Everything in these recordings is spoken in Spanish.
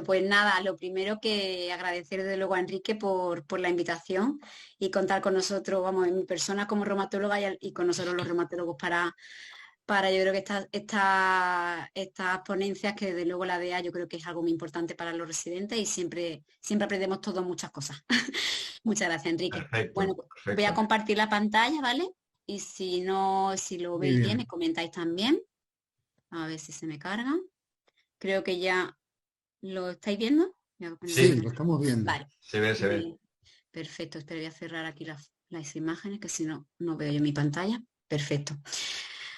Perfecto, pues nada, lo primero que agradecer desde luego a Enrique por la invitación y contar con nosotros, vamos, en mi persona como reumatóloga y con nosotros los reumatólogos para yo creo que estas ponencias, que desde luego la DEA yo creo que es algo muy importante para los residentes y siempre aprendemos todos muchas cosas. Muchas gracias, Enrique. Bueno, Perfecto, pues voy a perfecto. compartir la pantalla, ¿vale? Y si no, si lo Muy veis bien, me bien. comentáis también. A ver si se me carga. Creo que ya lo estáis viendo. Voy a poner Sí, Sí, lo estamos viendo. Vale. se ve, se ve. Perfecto, espero, voy a cerrar aquí las imágenes, que si no, no veo yo mi pantalla. Perfecto.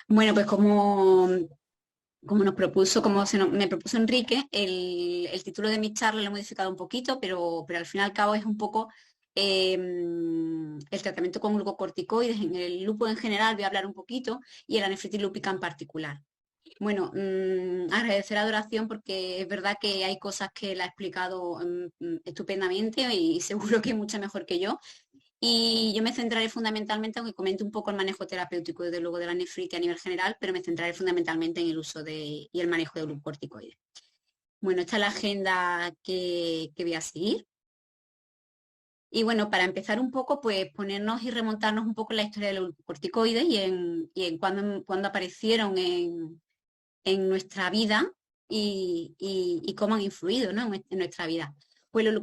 Bueno, pues como nos propuso, me propuso Enrique, el título de mi charla lo he modificado un poquito, pero al fin y al cabo es un poco el tratamiento con glucocorticoides. En el lupus en general voy a hablar un poquito y en la nefritis lúpica en particular. Bueno, agradecer a Adoración porque es verdad que hay cosas que la ha explicado estupendamente y seguro que mucho mejor que yo. Y yo me centraré fundamentalmente, aunque comente un poco el manejo terapéutico desde luego de la nefritis a nivel general, pero me centraré fundamentalmente en el uso y el manejo de glucocorticoides. Bueno, esta es la agenda que voy a seguir. Y bueno, para empezar un poco, pues ponernos y remontarnos un poco en la historia de los glucocorticoides y en cuándo aparecieron en nuestra vida y cómo han influido, ¿no?, en nuestra vida. Pues los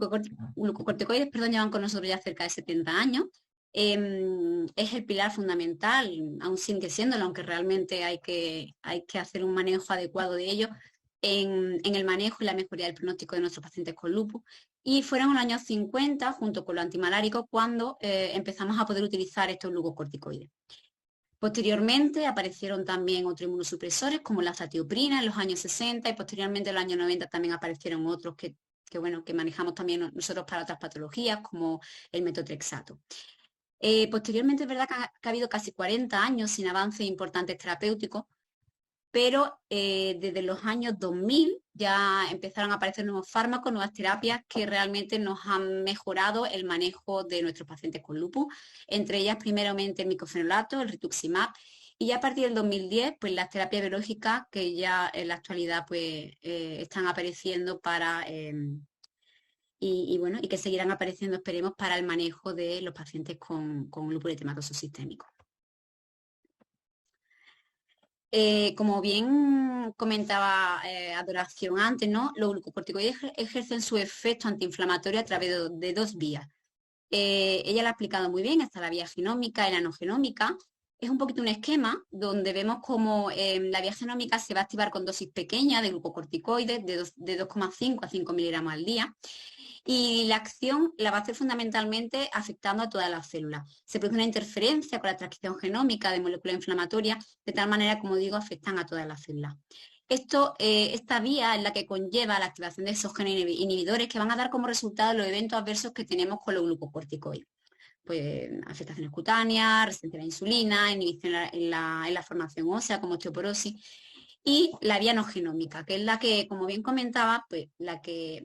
glucocorticoides, perdón, llevan con nosotros ya cerca de 70 años. Es el pilar fundamental, aún sigue siéndolo, aunque realmente hay que hacer un manejo adecuado de ellos en el manejo y la mejoría del pronóstico de nuestros pacientes con lupus. Y fueron en los años 50, junto con los antimaláricos, cuando empezamos a poder utilizar estos glucocorticoides. Posteriormente aparecieron también otros inmunosupresores como la azatioprina en los años 60 y posteriormente en los años 90 también aparecieron otros que manejamos también nosotros para otras patologías como el metotrexato. Posteriormente es verdad que ha habido casi 40 años sin avances importantes terapéuticos, pero desde los años 2000 ya empezaron a aparecer nuevos fármacos, nuevas terapias que realmente nos han mejorado el manejo de nuestros pacientes con lupus, entre ellas primeramente el micofenolato, el rituximab, y ya a partir del 2010, pues las terapias biológicas que ya en la actualidad pues están apareciendo y bueno, y que seguirán apareciendo, esperemos, para el manejo de los pacientes con lupus eritematoso sistémico. Como bien comentaba Adoración antes, ¿no?, los glucocorticoides ejercen su efecto antiinflamatorio a través de dos vías. Ella lo ha explicado muy bien, está la vía genómica y la no genómica. Es un poquito un esquema donde vemos cómo la vía genómica se va a activar con dosis pequeñas de glucocorticoides de 2,5 a 5 miligramos al día. Y la acción la va a hacer fundamentalmente afectando a todas las células. Se produce una interferencia con la transcripción genómica de moléculas inflamatorias, de tal manera, como digo, afectan a todas las células. Esta vía es la que conlleva la activación de esos genes inhibidores que van a dar como resultado los eventos adversos que tenemos con los glucocorticoides. Pues afectaciones cutáneas, resistencia a la insulina, inhibición en la formación ósea como osteoporosis, y la vía no genómica, que es la que, como bien comentaba, pues la que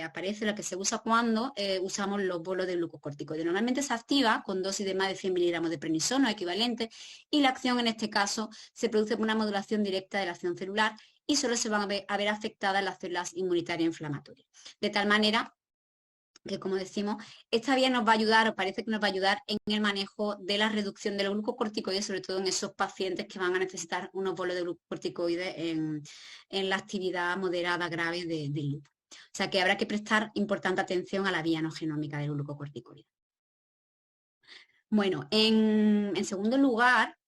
aparece, la que se usa cuando usamos los bolos de glucocorticoides. Normalmente se activa con dosis de más de 100 miligramos de prednisona o equivalente, y la acción en este caso se produce por una modulación directa de la acción celular y solo se van a ver afectadas las células inmunitarias inflamatorias. De tal manera que, como decimos, esta vía nos va a ayudar, o parece que nos va a ayudar, en el manejo de la reducción de los glucocorticoides, sobre todo en esos pacientes que van a necesitar unos bolos de glucocorticoides en la actividad moderada grave del lupus. O sea que habrá que prestar importante atención a la vía no genómica del glucocorticoide. Bueno, en segundo lugar,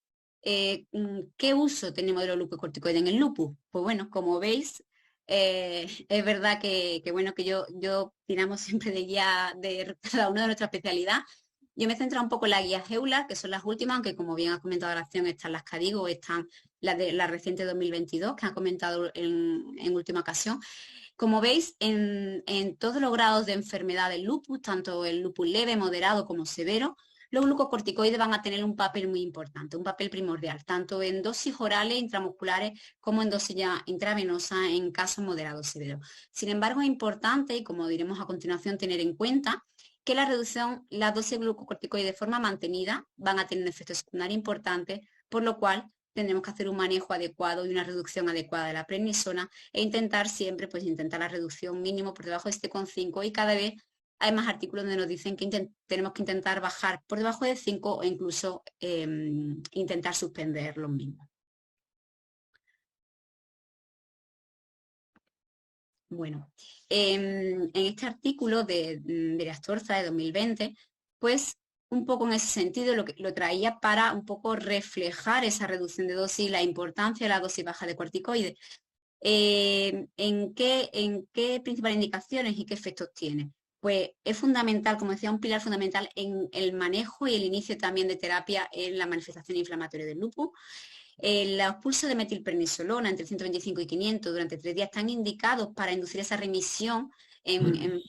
¿qué uso tenemos de los glucocorticoides en el lupus? Pues bueno, como veis, es verdad bueno, que yo tiramos siempre de guía de cada uno de nuestra especialidad. Yo me he centrado un poco en las guías EULAR, que son las últimas, aunque como bien ha comentado la acción, están las CADIGO, están las de la reciente 2022, que ha comentado en última ocasión. Como veis, en todos los grados de enfermedad del lupus, tanto el lupus leve, moderado como severo, los glucocorticoides van a tener un papel muy importante, un papel primordial, tanto en dosis orales, intramusculares, como en dosis ya intravenosa en casos moderados severos. Sin embargo, es importante, y como diremos a continuación, tener en cuenta que la reducción, las dosis de glucocorticoides de forma mantenida van a tener un efecto secundario importante, por lo cual tendremos que hacer un manejo adecuado y una reducción adecuada de la prednisona e intentar siempre, pues intentar la reducción mínimo por debajo de 7,5 y cada vez hay más artículos donde nos dicen que tenemos que intentar bajar por debajo de 5 o incluso intentar suspender los mismos. Bueno, en este artículo de Astorza de 2020, pues un poco en ese sentido lo traía para un poco reflejar esa reducción de dosis y la importancia de la dosis baja de corticoides. ¿En qué principales indicaciones y qué efectos tiene? Pues es fundamental, como decía, un pilar fundamental en el manejo y el inicio también de terapia en la manifestación inflamatoria del lupus. Los pulsos de metilprednisolona entre 125 y 500 durante 3 días están indicados para inducir esa remisión en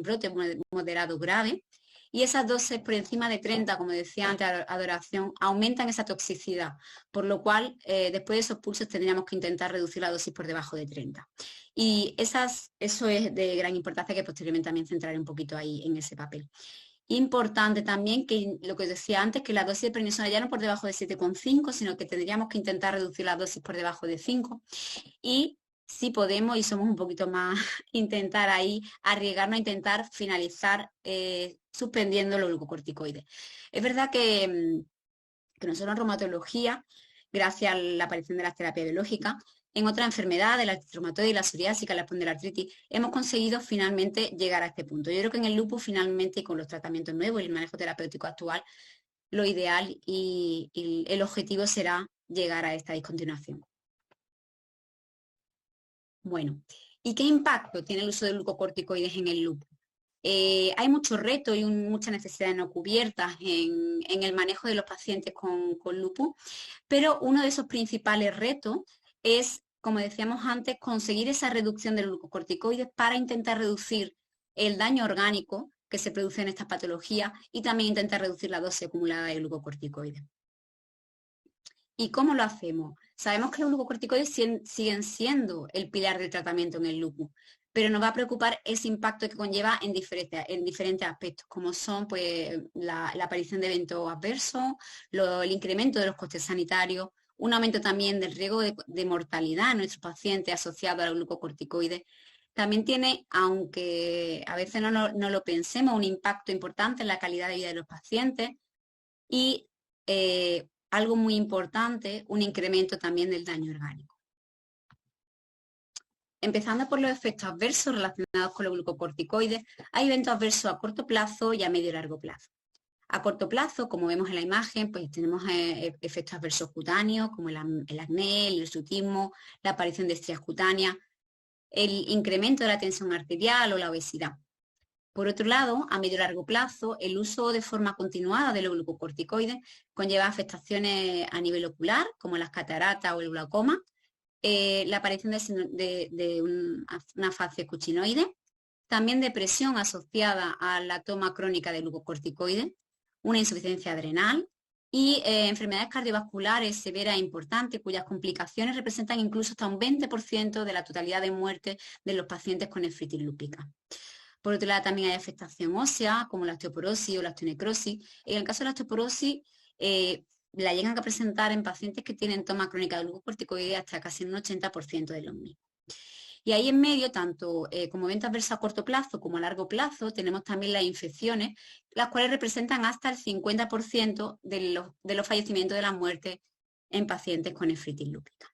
brote moderado grave. Y esas dosis por encima de 30, como decía antes, adoración, aumentan esa toxicidad, por lo cual después de esos pulsos tendríamos que intentar reducir la dosis por debajo de 30. Y eso es de gran importancia, que posteriormente también centraré un poquito ahí en ese papel. Importante también que lo que decía antes, que la dosis de prednisona ya no por debajo de 7,5, sino que tendríamos que intentar reducir la dosis por debajo de 5. Y si podemos, y somos un poquito más, intentar ahí arriesgarnos a intentar finalizar suspendiendo los glucocorticoides. Es verdad que nosotros en reumatología, gracias a la aparición de las terapias biológicas, en otras enfermedades, la artritis y la psoriásica, la espondiloartritis, hemos conseguido finalmente llegar a este punto. Yo creo que en el lupus finalmente, y con los tratamientos nuevos y el manejo terapéutico actual, lo ideal y el objetivo será llegar a esta discontinuación. Bueno, ¿y qué impacto tiene el uso de glucocorticoides en el lupus? Hay muchos retos y muchas necesidades no cubiertas en el manejo de los pacientes con lupus, pero uno de esos principales retos es, como decíamos antes, conseguir esa reducción de los glucocorticoides para intentar reducir el daño orgánico que se produce en estas patologías y también intentar reducir la dosis acumulada de glucocorticoides. ¿Y cómo lo hacemos? Sabemos que los glucocorticoides siguen siendo el pilar del tratamiento en el lupus, pero nos va a preocupar ese impacto que conlleva en diferentes aspectos, como son pues, la aparición de eventos adversos, el incremento de los costes sanitarios, un aumento también del riesgo de mortalidad en nuestros pacientes asociado a los glucocorticoides. También tiene, aunque a veces no lo pensemos, un impacto importante en la calidad de vida de los pacientes y algo muy importante, un incremento también del daño orgánico. Empezando por los efectos adversos relacionados con los glucocorticoides, hay eventos adversos a corto plazo y a medio y largo plazo. A corto plazo, como vemos en la imagen, pues tenemos efectos adversos cutáneos, como el acné, el hirsutismo, la aparición de estrías cutáneas, el incremento de la tensión arterial o la obesidad. Por otro lado, a medio y largo plazo, el uso de forma continuada de los glucocorticoides conlleva afectaciones a nivel ocular, como las cataratas o el glaucoma, la aparición de una fascia cuchinoide, también depresión asociada a la toma crónica de glucocorticoides, una insuficiencia adrenal y enfermedades cardiovasculares severas e importantes, cuyas complicaciones representan incluso hasta un 20% de la totalidad de muertes de los pacientes con nefritis lúpica. Por otro lado, también hay afectación ósea, como la osteoporosis o la osteonecrosis. En el caso de la osteoporosis, la llegan a presentar en pacientes que tienen toma crónica de glucocorticoides hasta casi un 80% de los mismos. Y ahí en medio, tanto como eventos adversos a corto plazo como a largo plazo, tenemos también las infecciones, las cuales representan hasta el 50% de los fallecimientos de la muerte en pacientes con nefritis lúpica.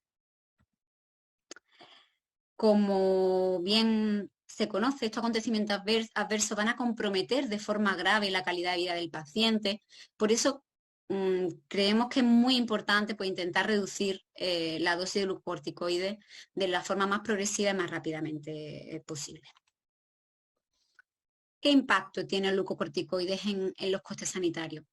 Como bien se conoce, estos acontecimientos adversos van a comprometer de forma grave la calidad de vida del paciente. Por eso creemos que es muy importante pues, intentar reducir la dosis de glucocorticoides de la forma más progresiva y más rápidamente posible. ¿Qué impacto tiene el glucocorticoides en los costes sanitarios?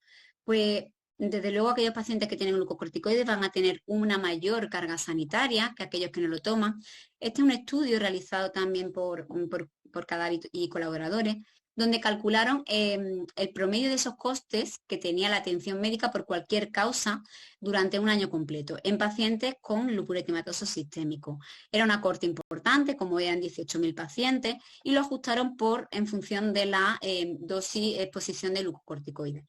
Pues desde luego aquellos pacientes que tienen glucocorticoides van a tener una mayor carga sanitaria que aquellos que no lo toman. Este es un estudio realizado también por Cadavid y colaboradores, donde calcularon el promedio de esos costes que tenía la atención médica por cualquier causa durante un año completo en pacientes con lupus eritematoso sistémico. Era una corte importante, como eran 18.000 pacientes, y lo ajustaron en función de la dosis exposición de glucocorticoides.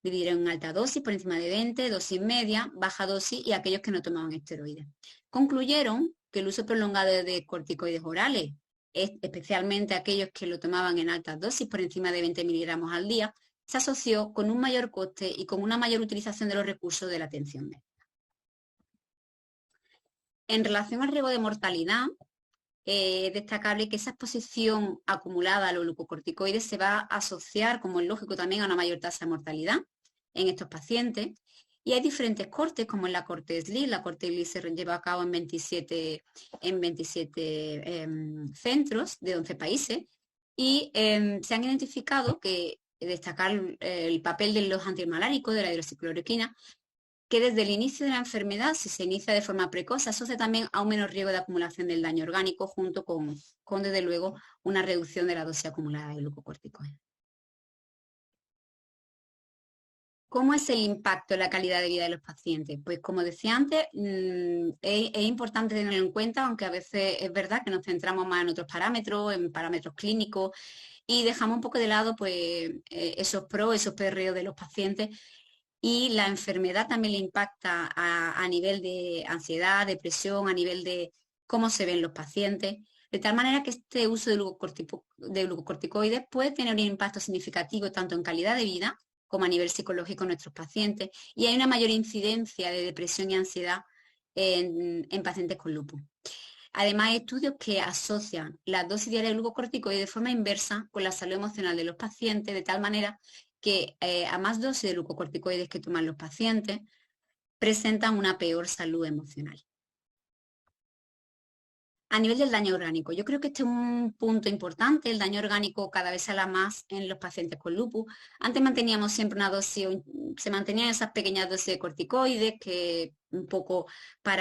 Dividieron en alta dosis, por encima de 20, dosis media, baja dosis y aquellos que no tomaban esteroides. Concluyeron que el uso prolongado de corticoides orales, especialmente aquellos que lo tomaban en altas dosis, por encima de 20 miligramos al día, se asoció con un mayor coste y con una mayor utilización de los recursos de la atención médica. En relación al riesgo de mortalidad, es destacable que esa exposición acumulada a los glucocorticoides se va a asociar, como es lógico, también a una mayor tasa de mortalidad en estos pacientes. Y hay diferentes cortes, como en la corte SLIC. La corte SLIC se lleva a cabo en 27 centros de 11 países y se han identificado que destacar el papel de los antimaláricos, de la hidroxicloroquina, que desde el inicio de la enfermedad, si se inicia de forma precoz, se asocia también a un menor riesgo de acumulación del daño orgánico, junto con desde luego, una reducción de la dosis acumulada de glucocorticoides. ¿Cómo es el impacto en la calidad de vida de los pacientes? Pues como decía antes, es importante tenerlo en cuenta, aunque a veces es verdad que nos centramos más en otros parámetros, en parámetros clínicos, y dejamos un poco de lado pues, esos pros, esos perreos de los pacientes. Y la enfermedad también le impacta a nivel de ansiedad, depresión, a nivel de cómo se ven los pacientes, de tal manera que este uso de glucocorticoides puede tener un impacto significativo tanto en calidad de vida como a nivel psicológico en nuestros pacientes, y hay una mayor incidencia de depresión y ansiedad en pacientes con lupus. Además, hay estudios que asocian la dosis diaria de glucocorticoides de forma inversa con la salud emocional de los pacientes, de tal manera que a más dosis de glucocorticoides que toman los pacientes, presentan una peor salud emocional. A nivel del daño orgánico, yo creo que este es un punto importante. El daño orgánico cada vez se habla más en los pacientes con lupus. Antes manteníamos siempre una dosis, se mantenían esas pequeñas dosis de corticoides, que un poco pues,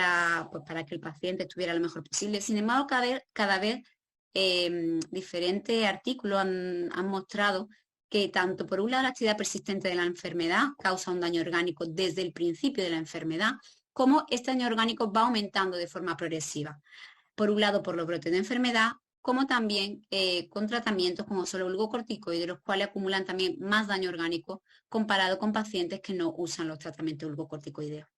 para que el paciente estuviera lo mejor posible. Sin embargo, cada vez diferentes artículos han mostrado que tanto por un lado la actividad persistente de la enfermedad causa un daño orgánico desde el principio de la enfermedad, como este daño orgánico va aumentando de forma progresiva. Por un lado, por los brotes de enfermedad, como también con tratamientos como solo glucocorticoides, los cuales acumulan también más daño orgánico comparado con pacientes que no usan los tratamientos glucocorticoideos.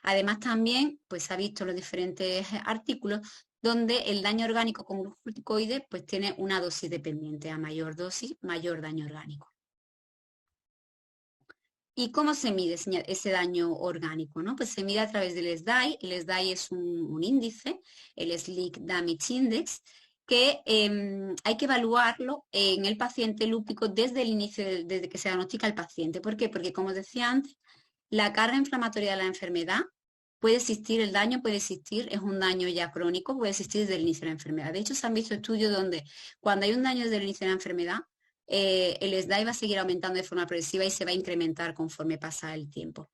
Además, también pues, se ha visto en los diferentes artículos donde el daño orgánico con glucocorticoides pues, tiene una dosis dependiente. A mayor dosis, mayor daño orgánico. ¿Y cómo se mide ese daño orgánico? ¿No? Pues se mide a través del SDAI. El SDAI es un índice, el Sleep Damage Index, que hay que evaluarlo en el paciente lúpico desde el inicio, desde que se diagnostica el paciente. ¿Por qué? Porque, como decía antes, la carga inflamatoria de la enfermedad puede existir, el daño puede existir, es un daño ya crónico, puede existir desde el inicio de la enfermedad. De hecho, se han visto estudios donde cuando hay un daño desde el inicio de la enfermedad, el SDAI va a seguir aumentando de forma progresiva y se va a incrementar conforme pasa el tiempo.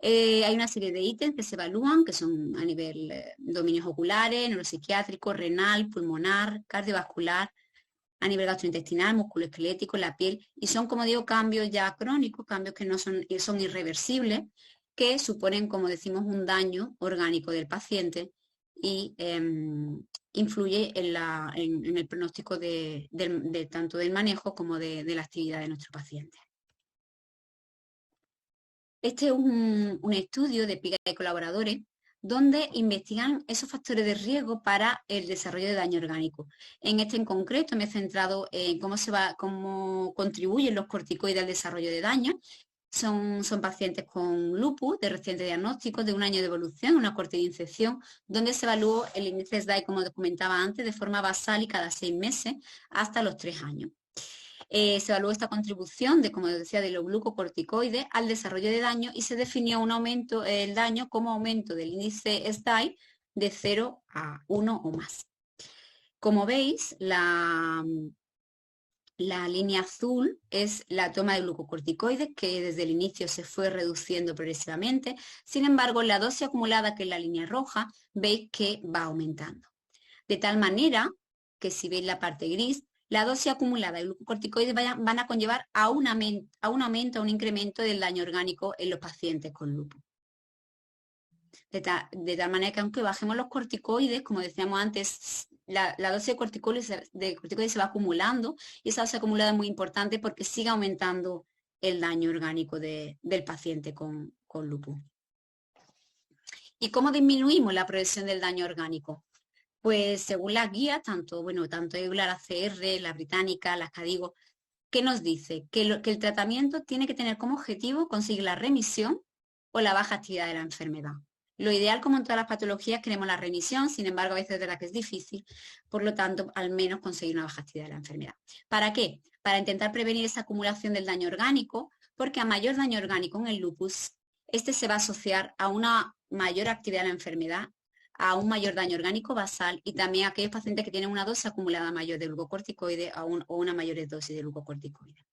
Hay una serie de ítems que se evalúan, que son a nivel dominios oculares, neuropsiquiátrico, renal, pulmonar, cardiovascular, a nivel gastrointestinal, musculoesquelético, la piel, y son, como digo, cambios ya crónicos, cambios que no son irreversibles, que suponen, como decimos, un daño orgánico del paciente y influye en el pronóstico de tanto del manejo como de la actividad de nuestro paciente. Este es un estudio de Piga y colaboradores donde investigan esos factores de riesgo para el desarrollo de daño orgánico. En este en concreto me he centrado en cómo contribuyen los corticoides al desarrollo de daño. Son pacientes con lupus de reciente diagnóstico, de un año de evolución, una corte de infección, donde se evaluó el índice SDAI, como comentaba antes, de forma basal y cada 6 meses hasta los 3 años. Se evaluó esta contribución como decía, de los glucocorticoides al desarrollo de daño y se definió el daño como aumento del índice SDAI de 0 a 1 o más. Como veis, la línea azul es la toma de glucocorticoides, que desde el inicio se fue reduciendo progresivamente. Sin embargo, la dosis acumulada, que es la línea roja, veis que va aumentando. De tal manera que si veis la parte gris, la dosis acumulada de glucocorticoides van a conllevar a un aumento, a un incremento del daño orgánico en los pacientes con lupus. De tal manera que aunque bajemos los corticoides, como decíamos antes, la dosis de corticoides se va acumulando, y esa dosis acumulada es muy importante porque sigue aumentando el daño orgánico del paciente con lupus. ¿Y cómo disminuimos la progresión del daño orgánico? Pues según las guías, tanto EULAR ACR, la británica, las CADIGO, ¿qué nos dice? Que el tratamiento tiene que tener como objetivo conseguir la remisión o la baja actividad de la enfermedad. Lo ideal, como en todas las patologías, queremos la remisión, sin embargo, a veces es verdad que es difícil, por lo tanto, al menos conseguir una baja actividad de la enfermedad. ¿Para qué? Para intentar prevenir esa acumulación del daño orgánico, porque a mayor daño orgánico en el lupus, este se va a asociar a una mayor actividad de la enfermedad, a un mayor daño orgánico basal y también a aquellos pacientes que tienen una dosis acumulada mayor de glucocorticoide o una mayor dosis de glucocorticoide.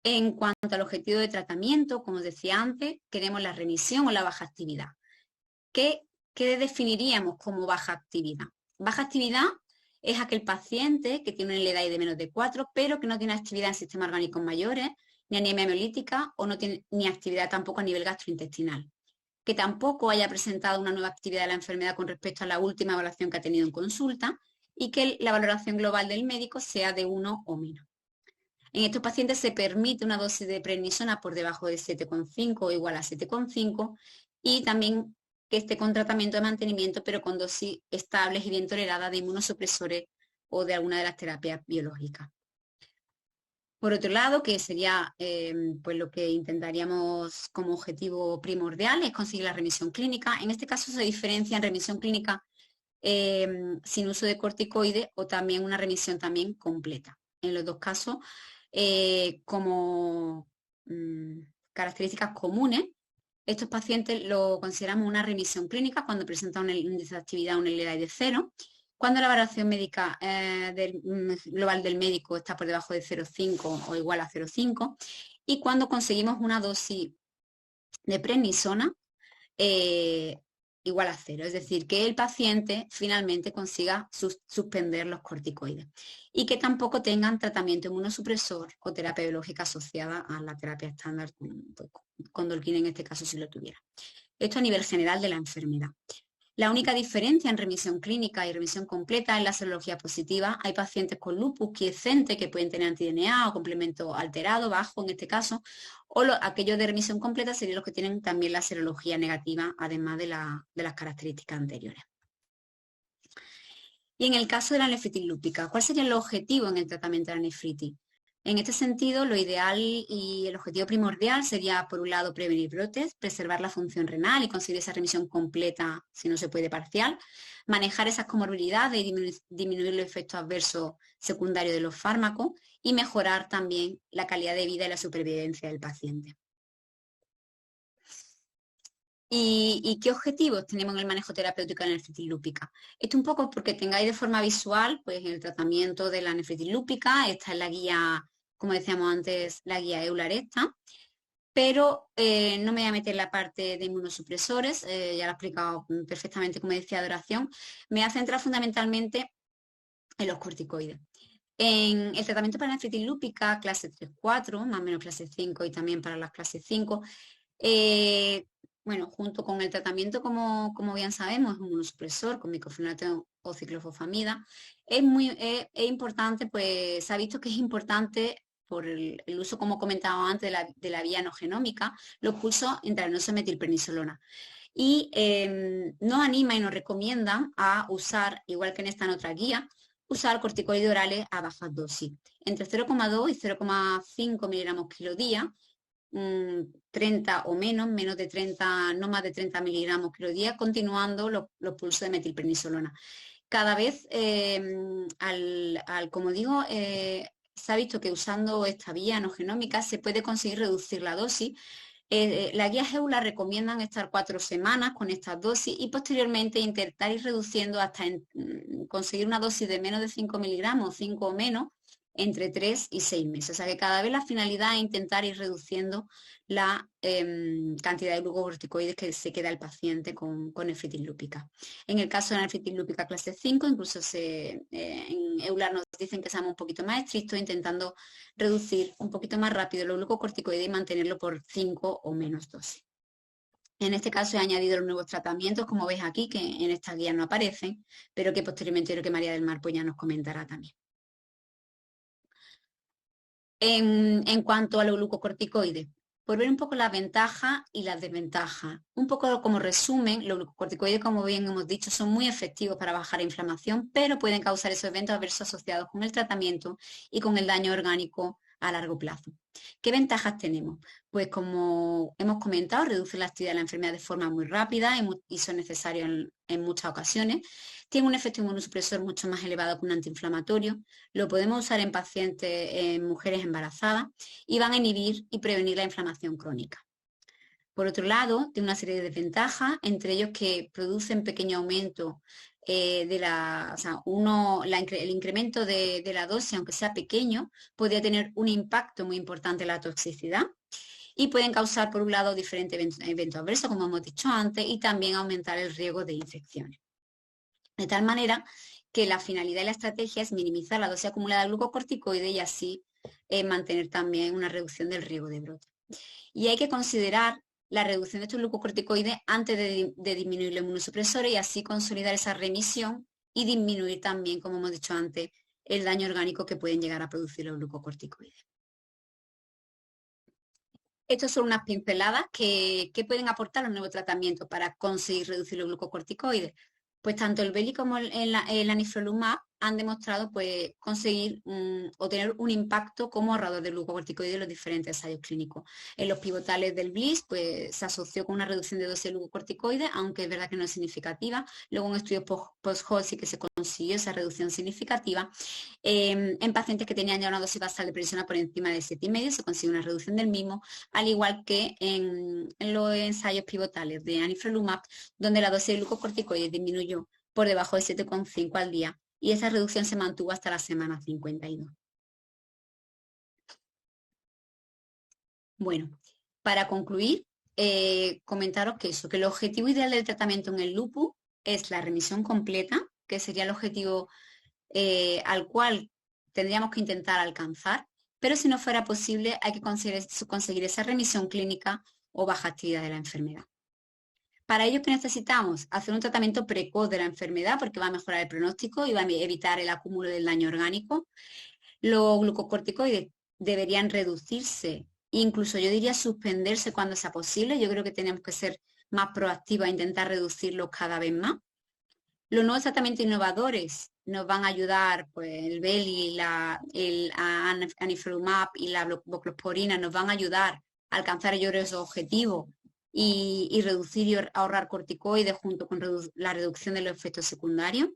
En cuanto al objetivo de tratamiento, como os decía antes, queremos la remisión o la baja actividad. ¿Qué definiríamos como baja actividad? Baja actividad es aquel paciente que tiene una LDAI de menos de 4, pero que no tiene actividad en sistemas orgánicos mayores, ni anemia hemolítica o no tiene ni actividad tampoco a nivel gastrointestinal. Que tampoco haya presentado una nueva actividad de la enfermedad con respecto a la última evaluación que ha tenido en consulta y que la valoración global del médico sea de 1 o menos. En estos pacientes se permite una dosis de prednisona por debajo de 7,5 o igual a 7,5 y también que esté con tratamiento de mantenimiento pero con dosis estables y bien toleradas de inmunosupresores o de alguna de las terapias biológicas. Por otro lado, que sería pues lo que intentaríamos como objetivo primordial, es conseguir la remisión clínica. En este caso se diferencia en remisión clínica sin uso de corticoides o también una remisión también completa. En los dos casos, como características comunes, estos pacientes lo consideramos una remisión clínica cuando presentan un índice de actividad, un LDAI de 0, cuando la valoración médica global del médico está por debajo de 0,5 o igual a 0,5 y cuando conseguimos una dosis de prednisona igual a 0, es decir, que el paciente finalmente consiga suspender los corticoides y que tampoco tengan tratamiento inmunosupresor o terapia biológica asociada a la terapia estándar con Dolquín en este caso si lo tuviera. Esto a nivel general de la enfermedad. La única diferencia en remisión clínica y remisión completa es la serología positiva. Hay pacientes con lupus quiescente que pueden tener anti-DNA o complemento alterado, bajo en este caso, o aquellos de remisión completa serían los que tienen también la serología negativa, además de las características anteriores. Y en el caso de la nefritis lúpica, ¿cuál sería el objetivo en el tratamiento de la nefritis? En este sentido, lo ideal y el objetivo primordial sería, por un lado, prevenir brotes, preservar la función renal y conseguir esa remisión completa, si no se puede parcial, manejar esas comorbilidades y disminuir los efectos adversos secundarios de los fármacos y mejorar también la calidad de vida y la supervivencia del paciente. ¿Y qué objetivos tenemos en el manejo terapéutico de la nefritis lúpica? Esto un poco porque tengáis de forma visual pues, el tratamiento de la nefritis lúpica. Esta es la guía, como decíamos antes, la guía EULAR esta. Pero no me voy a meter en la parte de inmunosupresores, ya lo he explicado perfectamente como decía de oración. Me voy a centrar fundamentalmente en los corticoides. En el tratamiento para la nefritis lúpica, clase 3-4, más o menos clase 5 y también para las clases 5, bueno, junto con el tratamiento, como bien sabemos, es un inmunosupresor con miclofenidato o ciclofosfamida. Es importante, pues se ha visto que es importante por el uso, como comentaba antes, de la vía no genómica, los pulsos intravenosos de metilprednisolona. Y nos anima y nos recomienda a usar, igual que en esta otra guía, usar corticoides orales a bajas dosis, entre 0,2 y 0,5 miligramos kilo día, 30 o menos de 30, no más de 30 miligramos kilo día, continuando los pulsos de metilprednisolona. Cada vez, como digo, se ha visto que usando esta vía no genómica se puede conseguir reducir la dosis. La guía EULAR recomiendan estar 4 semanas con estas dosis y posteriormente intentar ir reduciendo hasta conseguir una dosis de menos de 5 miligramos, 5 o menos, entre 3 y 6 meses. O sea que cada vez la finalidad es intentar ir reduciendo la cantidad de glucocorticoides que se queda el paciente con nefritis lúpica. En el caso de la nefritis lúpica clase 5, incluso en EULAR nos dicen que seamos un poquito más estrictos, intentando reducir un poquito más rápido los glucocorticoides y mantenerlo por 5 o menos dosis. En este caso he añadido los nuevos tratamientos, como veis aquí, que en esta guía no aparecen, pero que posteriormente creo que María del Mar pues ya nos comentará también. En cuanto a los glucocorticoides, por ver un poco las ventajas y las desventajas. Un poco como resumen, los glucocorticoides, como bien hemos dicho, son muy efectivos para bajar la inflamación, pero pueden causar esos eventos adversos asociados con el tratamiento y con el daño orgánico a largo plazo. ¿Qué ventajas tenemos? Pues como hemos comentado, reduce la actividad de la enfermedad de forma muy rápida y son necesarios en muchas ocasiones. Tiene un efecto inmunosupresor mucho más elevado que un antiinflamatorio. Lo podemos usar en pacientes, en mujeres embarazadas, y van a inhibir y prevenir la inflamación crónica. Por otro lado, tiene una serie de desventajas, entre ellos que producen pequeño aumento de la, o sea, el incremento de la dosis, aunque sea pequeño, podría tener un impacto muy importante en la toxicidad y pueden causar, por un lado, diferentes eventos adversos, como hemos dicho antes, y también aumentar el riesgo de infecciones. De tal manera que la finalidad y la estrategia es minimizar la dosis acumulada de glucocorticoide y así mantener también una reducción del riesgo de brote. Y hay que considerar la reducción de estos glucocorticoides antes de disminuir los inmunosupresores y así consolidar esa remisión y disminuir también, como hemos dicho antes, el daño orgánico que pueden llegar a producir los glucocorticoides. Estas son unas pinceladas que pueden aportar los nuevos tratamientos para conseguir reducir los glucocorticoides. Pues tanto el Beli como el anifrolumab han demostrado pues, conseguir o tener un impacto como ahorrador de glucocorticoides en los diferentes ensayos clínicos. En los pivotales del BLISS pues, se asoció con una reducción de dosis de glucocorticoides, aunque es verdad que no es significativa. Luego en estudios post-hoc sí que se consiguió esa reducción significativa. En pacientes que tenían ya una dosis basal de prednisona por encima de 7,5 se consigue una reducción del mismo, al igual que en los ensayos pivotales de anifrolumab, donde la dosis de glucocorticoides disminuyó por debajo de 7,5 al día y esa reducción se mantuvo hasta la semana 52. Bueno, para concluir, comentaros que el objetivo ideal del tratamiento en el lupus es la remisión completa, que sería el objetivo al cual tendríamos que intentar alcanzar, pero si no fuera posible hay que conseguir esa remisión clínica o baja actividad de la enfermedad. Para ello, ¿qué necesitamos? Hacer un tratamiento precoz de la enfermedad porque va a mejorar el pronóstico y va a evitar el acúmulo del daño orgánico. Los glucocorticoides deberían reducirse, incluso yo diría suspenderse cuando sea posible. Yo creo que tenemos que ser más proactivos a intentar reducirlos cada vez más. Los nuevos tratamientos innovadores nos van a ayudar, pues el Beli, el anifrolumab y la voclosporina nos van a ayudar a alcanzar esos objetivos y reducir y ahorrar corticoides junto con la reducción de los efectos secundarios.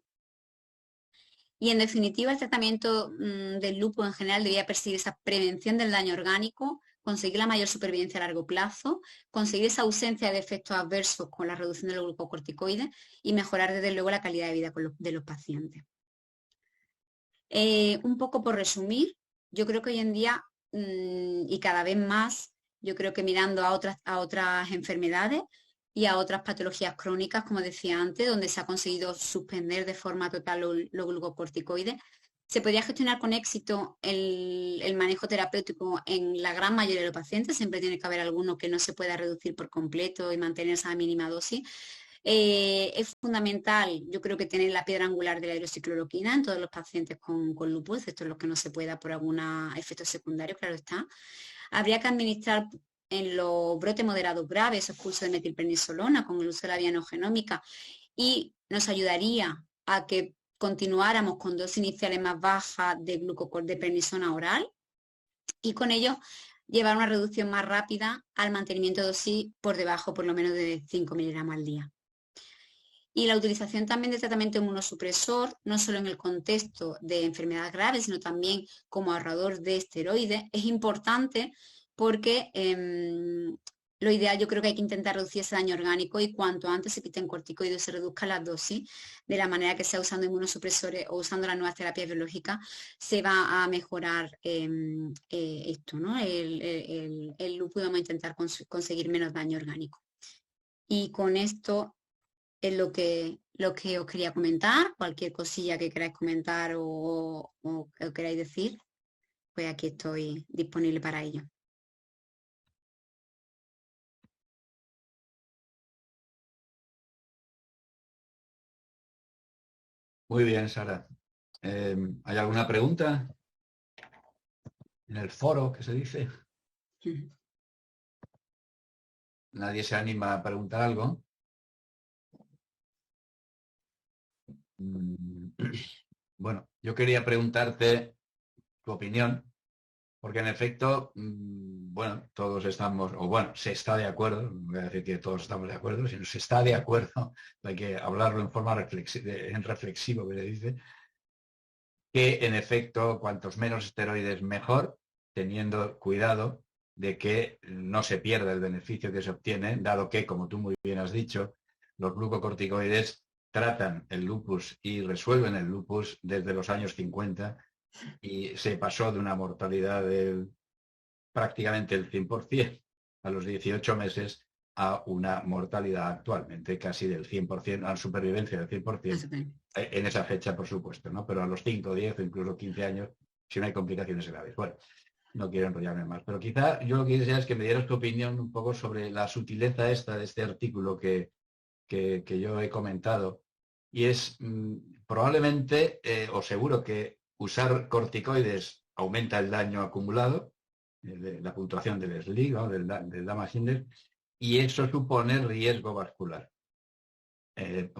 Y en definitiva, el tratamiento del lupus en general debería perseguir esa prevención del daño orgánico, conseguir la mayor supervivencia a largo plazo, conseguir esa ausencia de efectos adversos con la reducción de los glucocorticoides y mejorar desde luego la calidad de vida de los pacientes. Un poco por resumir, yo creo que hoy en día y cada vez más, yo creo que mirando a otras enfermedades y a otras patologías crónicas, como decía antes, donde se ha conseguido suspender de forma total los glucocorticoides, se podría gestionar con éxito el manejo terapéutico en la gran mayoría de los pacientes. Siempre tiene que haber alguno que no se pueda reducir por completo y mantener esa mínima dosis. Es fundamental, yo creo que tener la piedra angular de la hidroxicloroquina en todos los pacientes con lupus, esto es lo que no se pueda por algún efecto secundario, claro está. Habría que administrar en los brotes moderados graves esos cursos de metilprednisolona con el uso de la vía no genómica y nos ayudaría a que continuáramos con dosis iniciales más bajas de prednisona oral y con ello llevar una reducción más rápida al mantenimiento de dosis por debajo por lo menos de 5 miligramos al día. Y la utilización también de tratamiento inmunosupresor, no solo en el contexto de enfermedades graves, sino también como ahorrador de esteroides, es importante porque lo ideal yo creo que hay que intentar reducir ese daño orgánico y cuanto antes se quiten corticoides y se reduzcan las dosis, de la manera que sea usando inmunosupresores o usando las nuevas terapias biológicas, se va a mejorar esto, ¿no? El lupus, vamos a intentar conseguir menos daño orgánico. Y con esto es lo que os quería comentar. Cualquier cosilla que queráis comentar o queráis decir, pues aquí estoy disponible para ello. Muy bien, Sara. ¿Hay alguna pregunta? en el foro, que se dice. Nadie se anima a preguntar algo. Mm, Bueno, yo quería preguntarte tu opinión, porque en efecto, bueno, todos estamos, o bueno, se está de acuerdo, no voy a decir que todos estamos de acuerdo, sino se está de acuerdo, hay que hablarlo en forma en reflexivo, que se dice, que en efecto, cuantos menos esteroides mejor, teniendo cuidado de que no se pierda el beneficio que se obtiene, dado que, como tú muy bien has dicho, los glucocorticoides tratan el lupus y resuelven el lupus desde los años 50 y se pasó de una mortalidad del prácticamente el 100% a los 18 meses a una mortalidad actualmente casi del 100%, a supervivencia del 100% en esa fecha, por supuesto, ¿no? Pero a los 5, 10 o incluso 15 años, si no hay complicaciones graves. Bueno, no quiero enrollarme más, pero quizá yo lo que quisiera es que me dieras tu opinión un poco sobre la sutileza esta de este artículo que yo he comentado. Y es probablemente, o seguro que usar corticoides aumenta el daño acumulado, la puntuación del SLIG, ¿no? del damage index, y eso supone riesgo vascular.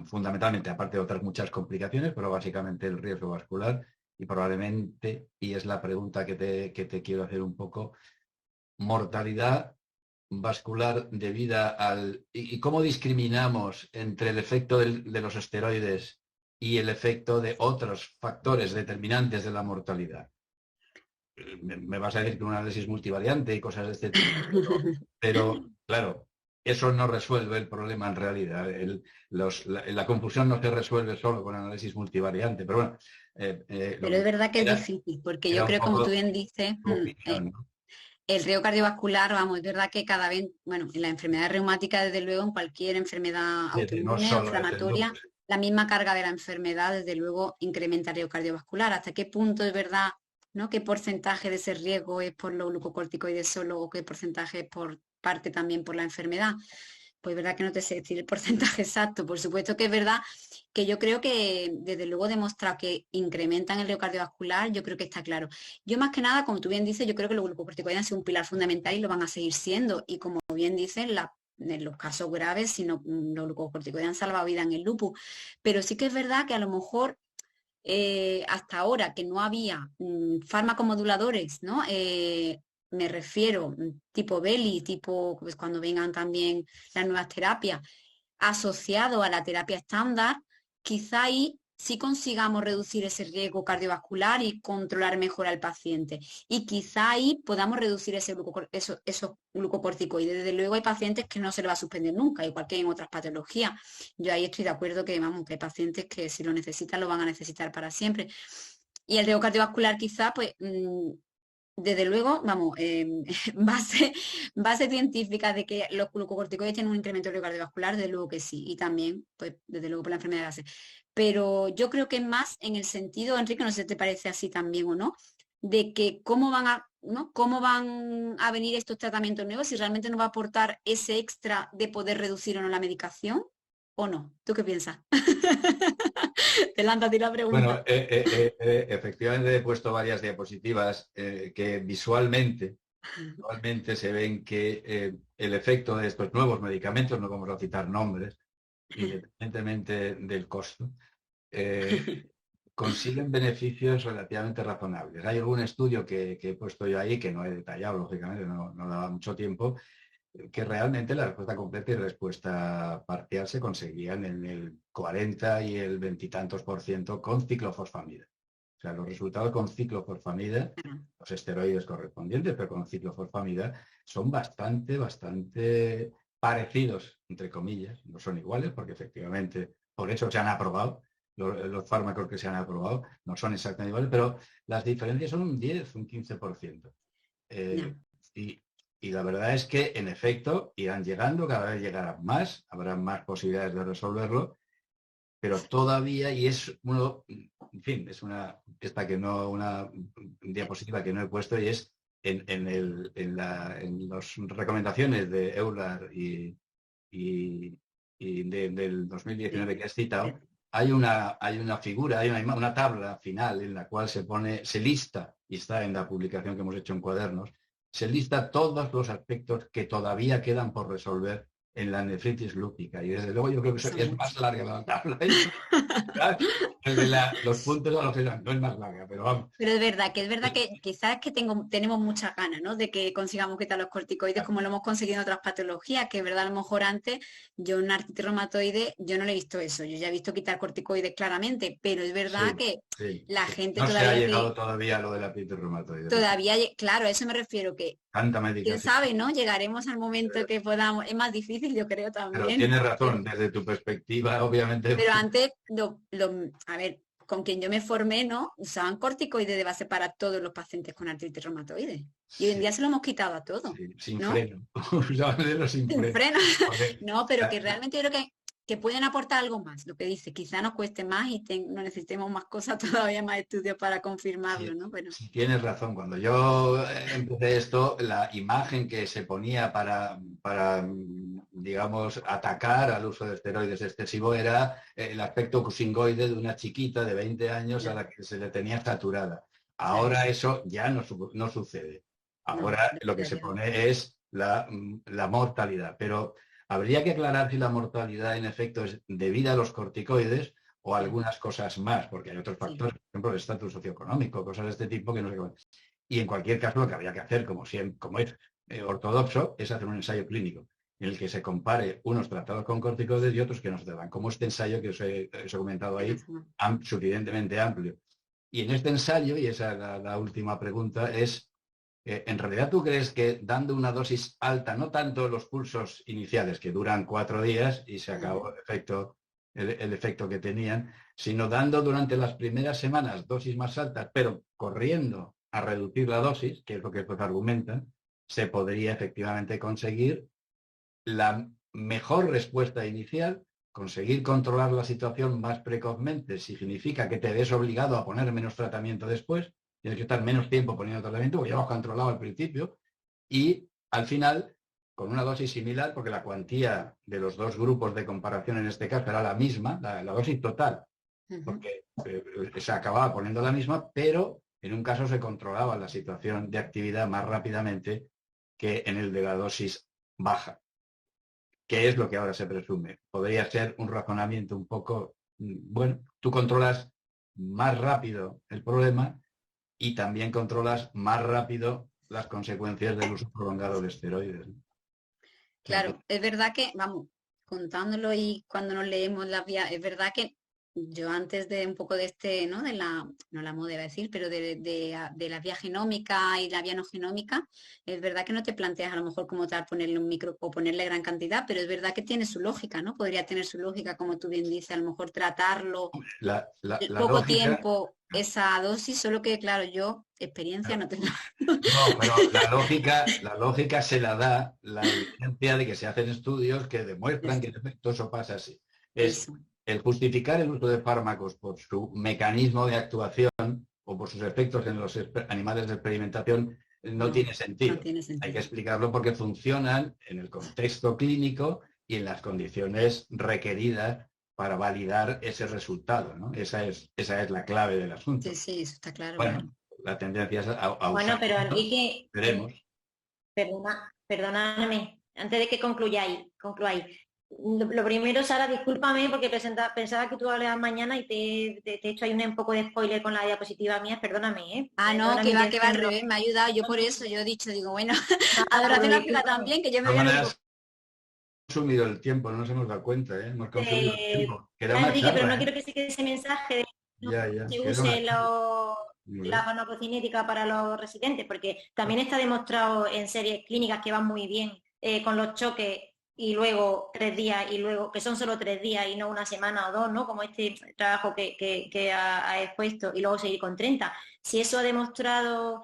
Fundamentalmente, aparte de otras muchas complicaciones, pero básicamente el riesgo vascular y probablemente, y es la pregunta que te quiero hacer un poco, mortalidad vascular debida al... ¿Y cómo discriminamos entre el efecto de los esteroides y el efecto de otros factores determinantes de la mortalidad? Me vas a decir que un análisis multivariante y cosas de este tipo, pero claro, eso no resuelve el problema en realidad. La confusión no se resuelve solo con análisis multivariante, pero bueno, lo Pero que es verdad que es era, difícil, porque yo era un creo, como tú poco bien dices, tu opinión, ¿no? el riesgo cardiovascular, vamos, es verdad que cada vez, bueno, en la enfermedad reumática, desde luego, en cualquier enfermedad No autoinmune o solo es el inflamatoria, lupus. la misma carga de la enfermedad, desde luego, incrementa el riesgo cardiovascular. ¿Hasta qué punto es verdad, ¿no? ¿Qué porcentaje de ese riesgo es por los glucocorticoides solo o qué porcentaje es por parte también por la enfermedad? Pues verdad que no te sé decir el porcentaje exacto. Por supuesto que es verdad que yo creo que desde luego he demostrado que incrementan el riesgo cardiovascular, yo creo que está claro. Yo más que nada, como tú bien dices, yo creo que los glucocorticoides han sido un pilar fundamental y lo van a seguir siendo. Y como bien dices, en los casos graves, si no, los glucocorticoides han salvado vida en el lupus. Pero sí que es verdad que a lo mejor hasta ahora que no había fármacos moduladores, ¿no? Me refiero tipo Beli, tipo pues, cuando vengan también las nuevas terapias, asociado a la terapia estándar, quizá ahí sí consigamos reducir ese riesgo cardiovascular y controlar mejor al paciente. Y quizá ahí podamos reducir esos glucocorticoides. Desde luego hay pacientes que no se le va a suspender nunca, igual que en otras patologías. Yo ahí estoy de acuerdo que, vamos, que hay pacientes que si lo necesitan lo van a necesitar para siempre. Y el riesgo cardiovascular quizá, pues, desde luego, vamos, base, base científica de que los glucocorticoides tienen un incremento del riesgo cardiovascular, desde luego que sí, y también, pues, desde luego por la enfermedad de base. Pero yo creo que es más en el sentido, Enrique, no sé si te parece así también o no, de que cómo van a, ¿no? Cómo van a venir estos tratamientos nuevos, si realmente nos va a aportar ese extra de poder reducir o no la medicación, o no. ¿Tú qué piensas? Te lanzo a ti la Bueno, pregunta. efectivamente he puesto varias diapositivas que visualmente se ven que el efecto de estos nuevos medicamentos, no vamos a citar nombres, independientemente del costo, eh, consiguen beneficios relativamente razonables. Hay algún estudio que he puesto yo ahí, que no he detallado, lógicamente, no daba mucho tiempo, que realmente la respuesta completa y respuesta parcial se conseguían en el 40 y el veintitantos por ciento con ciclofosfamida. O sea, los resultados con ciclofosfamida, los esteroides correspondientes, pero con ciclofosfamida, son bastante parecidos, entre comillas. No son iguales, porque efectivamente por eso se han aprobado. Los fármacos que se han aprobado no son exactamente iguales, pero las diferencias son un 10, un 15%. Ya. Y, y la verdad es que, en efecto, irán llegando, cada vez llegarán más, habrá más posibilidades de resolverlo, pero todavía, y es uno, en fin, es una diapositiva que no he puesto, y es en las recomendaciones de Euler y del 2019 que has citado, hay una figura, hay una tabla final en la cual se lista, y está en la publicación que hemos hecho en Cuadernos, se lista todos los aspectos que todavía quedan por resolver en la nefritis lúpica. Y desde luego yo creo que Son es más muchos. larga la tabla. ¿Sabes? Los puntos a los que no es más larga, pero vamos. Pero es verdad que quizás que tenemos muchas ganas, ¿no? De que consigamos quitar los corticoides como lo hemos conseguido en otras patologías, que es verdad, a lo mejor antes yo en artritis reumatoide yo no le he visto eso, yo ya he visto quitar corticoides claramente, pero es verdad Sí, que sí, la sí. gente No se ha todavía llegado todavía a lo de la artritis reumatoide. todavía, claro, a eso me refiero, que Tanta quién medicación. sabe, ¿no? Llegaremos al momento que podamos, es más difícil, yo creo Pero también, tienes razón, desde tu perspectiva, obviamente. pero antes, a ver, con quien yo me formé, ¿no? Usaban corticoides de base para todos los pacientes con artritis reumatoide. Y hoy en Sí, día se lo hemos quitado a todos, sí, sin ¿no? freno. Usábamos sin Sin freno. freno. Porque, No, pero que realmente yo creo que pueden aportar algo más, lo que dice. Quizá nos cueste más y no necesitemos más cosas, todavía más estudios para confirmarlo, sí, ¿no? Pero sí tienes razón. Cuando yo empecé esto, la imagen que se ponía digamos, atacar al uso de esteroides excesivo era el aspecto cusingoide de una chiquita de 20 años a ya, la que se le tenía saturada. claro, Ahora eso ya no sucede. no, Ahora lo que ya se llegó. pone es la mortalidad. Pero habría que aclarar si la mortalidad en efecto es debida a los corticoides o Sí, algunas cosas más, porque hay otros sí, factores, por ejemplo, el estatus socioeconómico, cosas de este tipo que no sé cómo. Y en cualquier caso, lo que habría que hacer, como siempre, como es ortodoxo, es hacer un ensayo clínico en el que se compare unos tratados con corticoides y otros que nos dan, como este ensayo que os he comentado que no ahí, fuma. suficientemente amplio. Y en este ensayo, y esa es la última pregunta, es, ¿en realidad tú crees que dando una dosis alta, no tanto los pulsos iniciales, que duran 4 días y se acabó Ujú. el efecto que tenían, sino dando durante las primeras semanas dosis más altas, pero corriendo a reducir la dosis, que es lo que estos argumentan, se podría efectivamente conseguir la mejor respuesta inicial, conseguir controlar la situación más precozmente significa que te ves obligado a poner menos tratamiento después, tienes que estar menos tiempo poniendo tratamiento, porque ya lo has controlado al principio, y al final, con una dosis similar, porque la cuantía de los dos grupos de comparación en este caso era la misma, la dosis total, Ujú. porque se acababa poniendo la misma, pero en un caso se controlaba la situación de actividad más rápidamente que en el de la dosis baja, que es lo que ahora se presume. Podría ser un razonamiento un poco, bueno, tú controlas más rápido el problema y también controlas más rápido las consecuencias del uso prolongado de esteroides, ¿no? O sea que Claro, es verdad que, vamos, contándolo y cuando nos leemos las vías, es verdad que yo antes de un poco de este, ¿no? De la, no la moda iba a decir, pero de la vía genómica y la vía no genómica, es verdad que no te planteas a lo mejor como tal ponerle un micro o ponerle gran cantidad, pero es verdad que tiene su lógica, ¿no? Podría tener su lógica, como tú bien dices, a lo mejor tratarlo el la poco lógica, tiempo, esa dosis, solo que, claro, yo experiencia no tengo. no, pero la lógica se la da la evidencia de que se hacen estudios que demuestran que Eso, en efecto eso pasa así. Es eso, el justificar el uso de fármacos por su mecanismo de actuación o por sus efectos en los animales de experimentación no no, tiene no sentido. tiene Hay que sentido. explicarlo porque funcionan en el contexto clínico y en las condiciones requeridas para validar ese resultado, ¿no? Esa es la clave del Sí, asunto. sí, eso está claro, claro. Bueno, la tendencia es a Bueno, usar pero menos, Enrique, veremos. perdóname, antes de que concluáis. Lo primero, Sara, discúlpame porque pensaba que tú hablabas mañana y te he hecho ahí un poco de spoiler con la diapositiva mía, perdóname, ¿eh? Ah, no, No era mi que va al intención, no. revés, me ha ayudado. Yo por eso, yo he dicho, digo, bueno, Nada, pero adoración a fila discúlpame. también, que yo De me todas voy a ver un poco. maneras, hemos consumido el tiempo, no nos hemos dado cuenta, ¿eh? Hemos consumido el tiempo. Queda Ya, una Enrique, pero no charla, ¿eh? quiero que se quede ese mensaje de que no Ya, se queda una use charla. Muy la bien. farmacocinética para los residentes, porque también está demostrado en series clínicas que van muy bien con los choques y luego 3 días y luego que son solo 3 días y no una semana o dos, ¿no? Como este trabajo que ha expuesto y luego seguir con 30. Si eso ha demostrado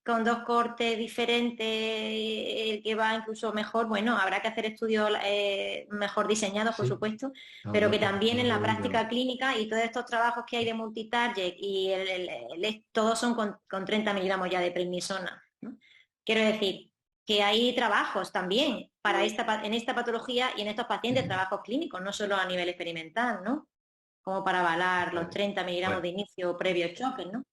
con dos cortes diferentes, el que va incluso mejor, bueno, habrá que hacer estudios mejor diseñados, por Sí, supuesto, no, pero no que te también en la preocupes. práctica clínica y todos estos trabajos que hay de multitarget y todos son con 30 miligramos ya de prednisona, ¿no? Quiero decir que hay trabajos también para en esta patología y en estos pacientes, trabajos clínicos, no solo a nivel experimental, ¿no? Como para avalar los 30 miligramos Bueno, de inicio previo choque, ¿no?